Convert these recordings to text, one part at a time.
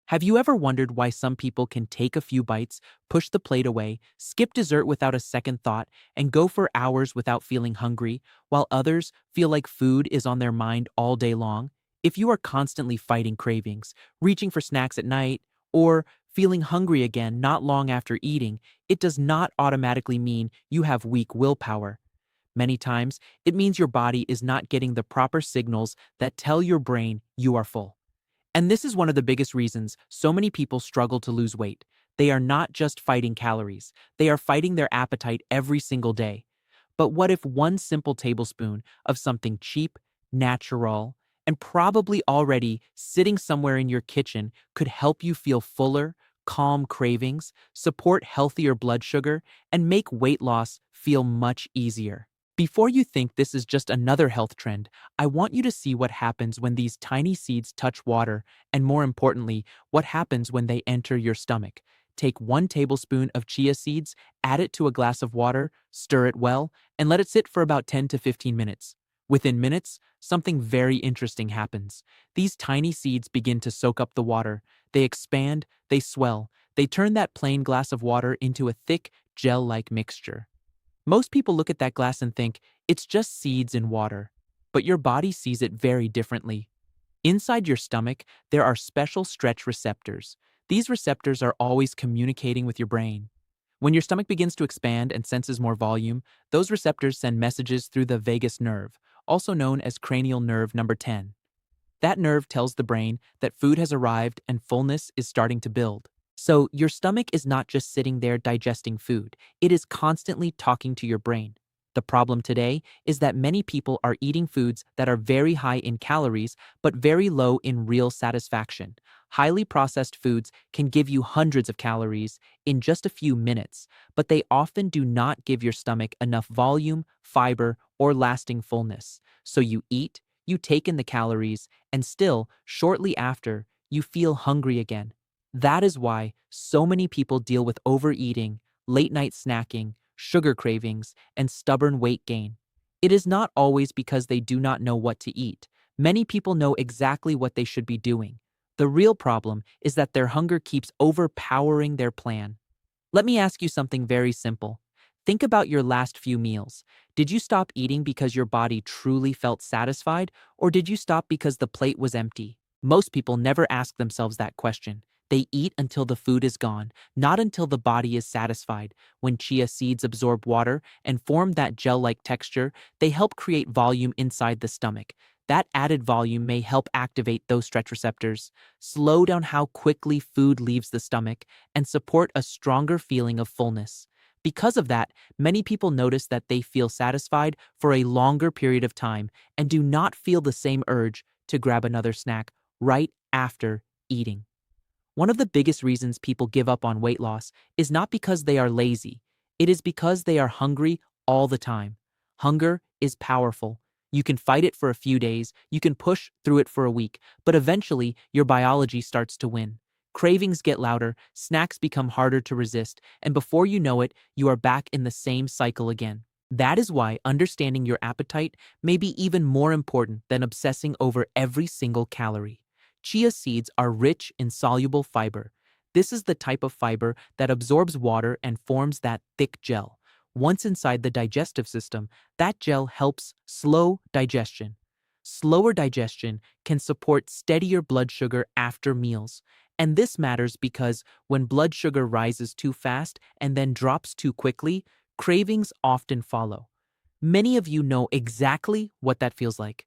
Have you ever wondered why some people can take a few bites, push the plate away, skip dessert without a second thought, and go for hours without feeling hungry, while others feel like food is on their mind all day long? If you are constantly fighting cravings, reaching for snacks at night, or feeling hungry again not long after eating, it does not automatically mean you have weak willpower. Many times, it means your body is not getting the proper signals that tell your brain you are full. And this is one of the biggest reasons so many people struggle to lose weight. They are not just fighting calories, they are fighting their appetite every single day. But what if one simple tablespoon of something cheap, natural, and probably already sitting somewhere in your kitchen could help you feel fuller, calm cravings, support healthier blood sugar, and make weight loss feel much easier? Before you think this is just another health trend, I want you to see what happens when these tiny seeds touch water, and more importantly, what happens when they enter your stomach. Take 1 tablespoon of chia seeds, add it to a glass of water, stir it well, and let it sit for about 10 to 15 minutes. Within minutes, something very interesting happens. These tiny seeds begin to soak up the water. They expand, they swell, they turn that plain glass of water into a thick, gel-like mixture. Most people look at that glass and think, it's just seeds in water. But your body sees it very differently. Inside your stomach, there are special stretch receptors. These receptors are always communicating with your brain. When your stomach begins to expand and senses more volume, those receptors send messages through the vagus nerve, also known as cranial nerve number 10. That nerve tells the brain that food has arrived and fullness is starting to build. So your stomach is not just sitting there digesting food, it is constantly talking to your brain. The problem today is that many people are eating foods that are very high in calories but very low in real satisfaction. Highly processed foods can give you hundreds of calories in just a few minutes, but they often do not give your stomach enough volume, fiber, or lasting fullness. So you eat, you take in the calories, and still, shortly after, you feel hungry again. That is why so many people deal with overeating, late night snacking, sugar cravings, and stubborn weight gain. It is not always because they do not know what to eat. Many people know exactly what they should be doing. The real problem is that their hunger keeps overpowering their plan. Let me ask you something very simple. Think about your last few meals. Did you stop eating because your body truly felt satisfied, or did you stop because the plate was empty? Most people never ask themselves that question. They eat until the food is gone, not until the body is satisfied. When chia seeds absorb water and form that gel-like texture, they help create volume inside the stomach. That added volume may help activate those stretch receptors, slow down how quickly food leaves the stomach, and support a stronger feeling of fullness. Because of that, many people notice that they feel satisfied for a longer period of time and do not feel the same urge to grab another snack right after eating. One of the biggest reasons people give up on weight loss is not because they are lazy. It is because they are hungry all the time. Hunger is powerful. You can fight it for a few days, you can push through it for a week, but eventually your biology starts to win. Cravings get louder, snacks become harder to resist, and before you know it, you are back in the same cycle again. That is why understanding your appetite may be even more important than obsessing over every single calorie. Chia seeds are rich in soluble fiber. This is the type of fiber that absorbs water and forms that thick gel. Once inside the digestive system, that gel helps slow digestion. Slower digestion can support steadier blood sugar after meals. And this matters because when blood sugar rises too fast and then drops too quickly, cravings often follow. Many of you know exactly what that feels like.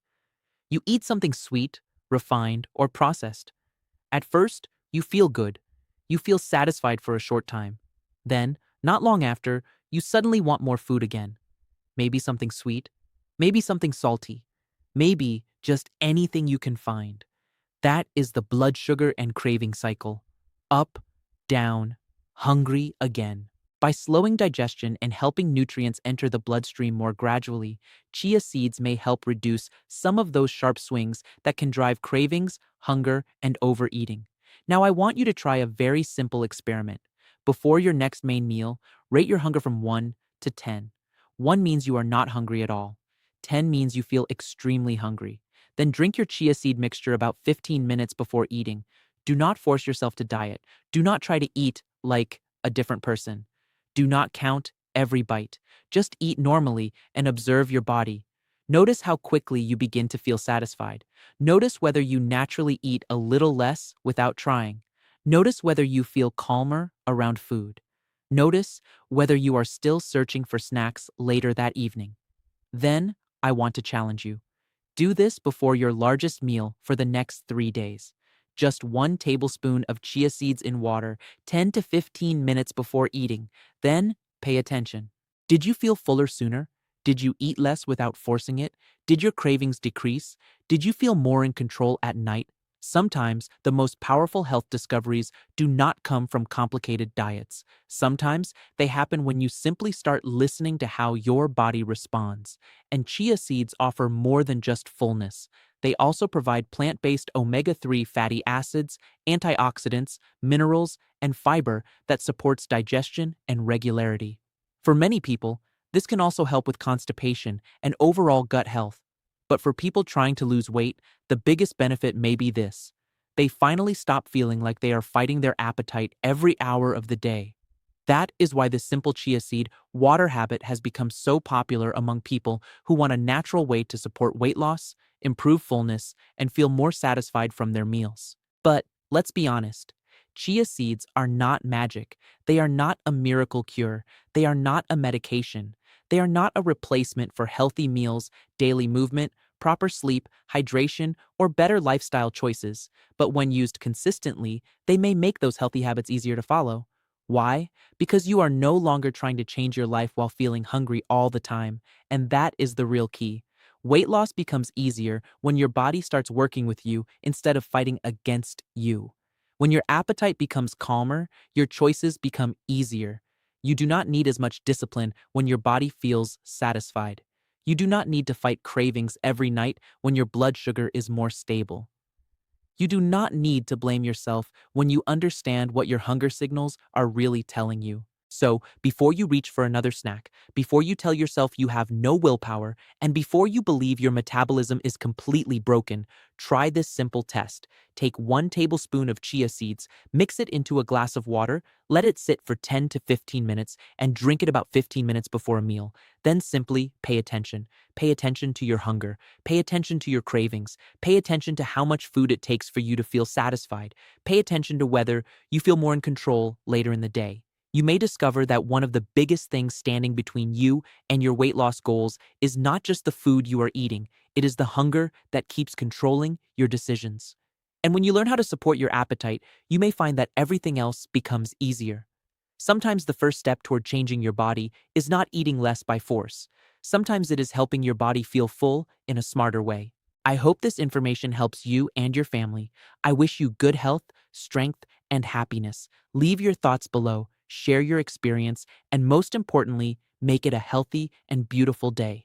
You eat something sweet, refined, or processed. At first, you feel good. You feel satisfied for a short time. Then, not long after, you suddenly want more food again. Maybe something sweet, maybe something salty, maybe just anything you can find. That is the blood sugar and craving cycle. Up, down, hungry again. By slowing digestion and helping nutrients enter the bloodstream more gradually, chia seeds may help reduce some of those sharp swings that can drive cravings, hunger, and overeating. Now I want you to try a very simple experiment. Before your next main meal, rate your hunger from 1 to 10. 1 means you are not hungry at all. 10 means you feel extremely hungry. Then drink your chia seed mixture about 15 minutes before eating. Do not force yourself to diet. Do not try to eat like a different person. Do not count every bite. Just eat normally and observe your body. Notice how quickly you begin to feel satisfied. Notice whether you naturally eat a little less without trying. Notice whether you feel calmer around food. Notice whether you are still searching for snacks later that evening. Then, I want to challenge you. Do this before your largest meal for the next 3 days. Just 1 tablespoon of chia seeds in water 10 to 15 minutes before eating. Then, pay attention. Did you feel fuller sooner? Did you eat less without forcing it? Did your cravings decrease? Did you feel more in control at night? Sometimes the most powerful health discoveries do not come from complicated diets. Sometimes they happen when you simply start listening to how your body responds. And chia seeds offer more than just fullness. They also provide plant-based omega-3 fatty acids, antioxidants, minerals, and fiber that supports digestion and regularity. For many people, this can also help with constipation and overall gut health. But for people trying to lose weight, the biggest benefit may be this. They finally stop feeling like they are fighting their appetite every hour of the day. That is why the simple chia seed water habit has become so popular among people who want a natural way to support weight loss, improve fullness, and feel more satisfied from their meals. But let's be honest. Chia seeds are not magic. They are not a miracle cure. They are not a medication. They are not a replacement for healthy meals, daily movement, proper sleep, hydration, or better lifestyle choices. But when used consistently, they may make those healthy habits easier to follow. Why? Because you are no longer trying to change your life while feeling hungry all the time, and that is the real key. Weight loss becomes easier when your body starts working with you instead of fighting against you. When your appetite becomes calmer, your choices become easier. You do not need as much discipline when your body feels satisfied. You do not need to fight cravings every night when your blood sugar is more stable. You do not need to blame yourself when you understand what your hunger signals are really telling you. So, before you reach for another snack, before you tell yourself you have no willpower, and before you believe your metabolism is completely broken, try this simple test. Take 1 tablespoon of chia seeds, mix it into a glass of water, let it sit for 10 to 15 minutes, and drink it about 15 minutes before a meal. Then simply pay attention. Pay attention to your hunger. Pay attention to your cravings. Pay attention to how much food it takes for you to feel satisfied. Pay attention to whether you feel more in control later in the day. You may discover that one of the biggest things standing between you and your weight loss goals is not just the food you are eating, it is the hunger that keeps controlling your decisions. And when you learn how to support your appetite, you may find that everything else becomes easier. Sometimes the first step toward changing your body is not eating less by force. Sometimes it is helping your body feel full in a smarter way. I hope this information helps you and your family. I wish you good health, strength, and happiness. Leave your thoughts below, share your experience, and most importantly, make it a healthy and beautiful day.